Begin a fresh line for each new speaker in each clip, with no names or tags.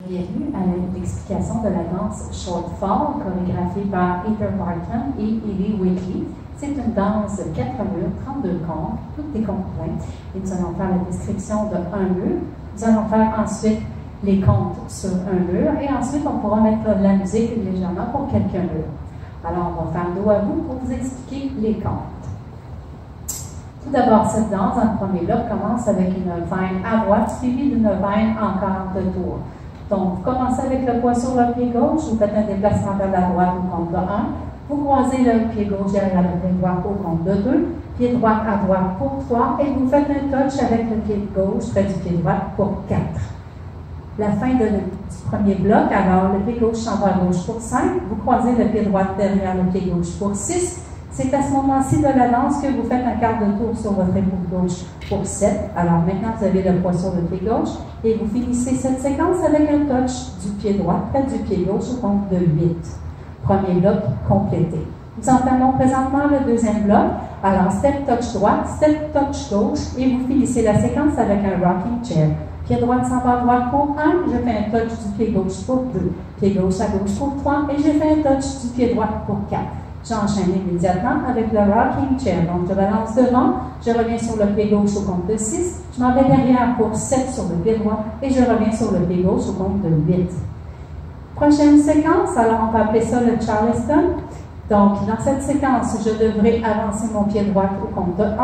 Bienvenue à l'explication de la danse Shortfall, chorégraphiée par Heather Barton et Ellie Whitley. C'est une danse de 4 murs, 32 comptes, toutes des comptes pleins. Et nous allons faire la description de un mur. Nous allons faire ensuite les comptes sur un mur et ensuite on pourra mettre de la musique légèrement pour quelques murs. Alors on va faire dos à vous pour vous expliquer les comptes. Tout d'abord, cette danse, en premier bloc, commence avec une veine à droite suivie d'une veine en quart de tour. Donc, vous commencez avec le poids sur le pied gauche, vous faites un déplacement vers la droite au compte de 1, vous croisez le pied gauche derrière le pied droit au compte de 2, pied droit à droite pour 3, et vous faites un touch avec le pied gauche près du pied droit pour 4. La fin du premier bloc, alors le pied gauche s'en va à gauche pour 5, vous croisez le pied droit derrière le pied gauche pour 6, c'est à ce moment-ci de la danse que vous faites un quart de tour sur votre épaule gauche pour 7. Alors maintenant, vous avez le poids sur le pied gauche et vous finissez cette séquence avec un touch du pied droit près du pied gauche au compte de 8. Premier bloc complété. Nous entamons présentement le deuxième bloc. Alors, step touch droite, step touch gauche et vous finissez la séquence avec un rocking chair. Pied droit s'en va à droite pour 1, je fais un touch du pied gauche pour 2. Pied gauche à gauche pour 3 et je fais un touch du pied droit pour 4. J'enchaîne immédiatement avec le rocking chair. Donc, je balance devant, je reviens sur le pied gauche au compte de 6, je m'en vais derrière pour 7 sur le pied droit et je reviens sur le pied gauche au compte de 8. Prochaine séquence, alors on va appeler ça le Charleston. Donc, dans cette séquence, je devrais avancer mon pied droit au compte de 1,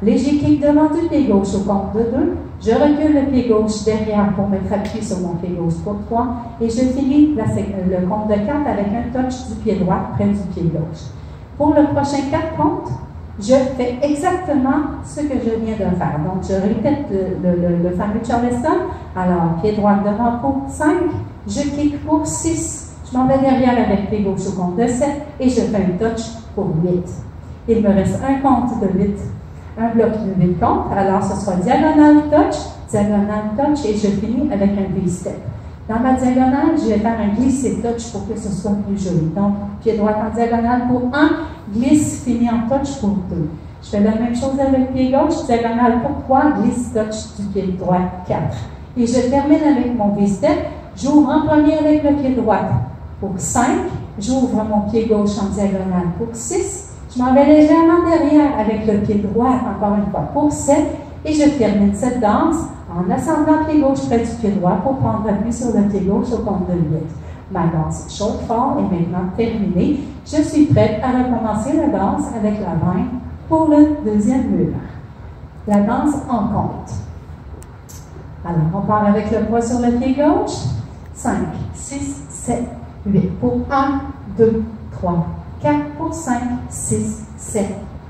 léger kick devant du pied gauche au compte de 2, je recule le pied gauche derrière pour mettre appui sur mon pied gauche pour 3, et je finis le compte de 4 avec un touch du pied droit près du pied gauche. Pour le prochain 4 comptes, je fais exactement ce que je viens de faire. Donc, je répète le fameux Charleston. Alors, pied droit devant pour 5, je kick pour 6, je m'en vais derrière avec pied gauche au compte de 7 et je fais un touch pour 8. Il me reste un compte de 8, un bloc de 8 comptes. Alors, ce sera diagonale touch et je finis avec un V-step. Dans ma diagonale, je vais faire un glissé touch pour que ce soit plus joli. Donc, pied droit en diagonale pour 1, glisse, fini en touch pour 2. Je fais la même chose avec pied gauche, diagonale pour 3, glisse, touch du pied droit 4. Et je termine avec mon V-step. J'ouvre en premier avec le pied droit pour 5, j'ouvre mon pied gauche en diagonale pour 6, je m'en vais légèrement derrière avec le pied droit, encore une fois, pour 7, et je termine cette danse en ascendant pied gauche près du pied droit pour prendre appui sur le pied gauche au compte de 8. Ma danse Shortfall est maintenant terminée. Je suis prête à recommencer la danse avec la main pour le deuxième mur. La danse en compte. Alors, on part avec le poids sur le pied gauche. 5, 6, 7, 8 pour 1, 2, 3, 4 pour 5, 6, 7,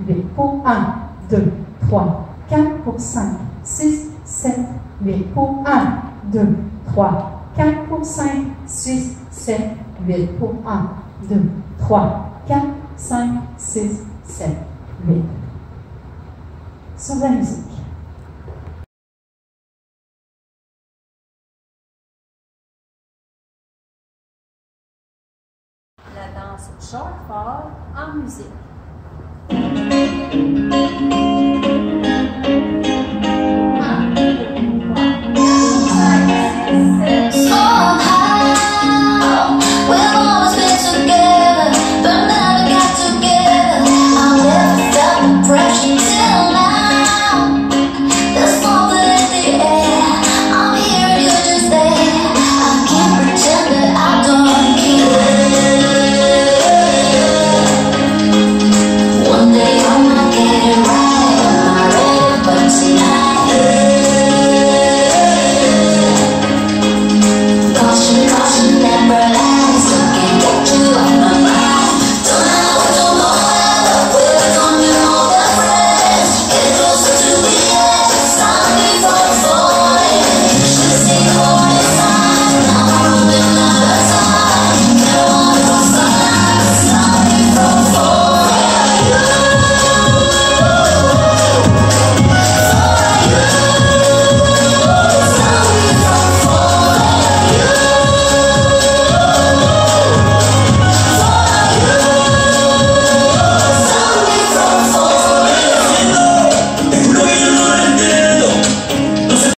8 pour 1, 2, 3, 4 pour 5, 6, 7, 8 pour 1, 2, 3, 4 pour 5, 6, 7, 8 pour 1, 2, 3, 4, 5, 6, 7, 8. Sur la musique. La danse Shortfall en musique.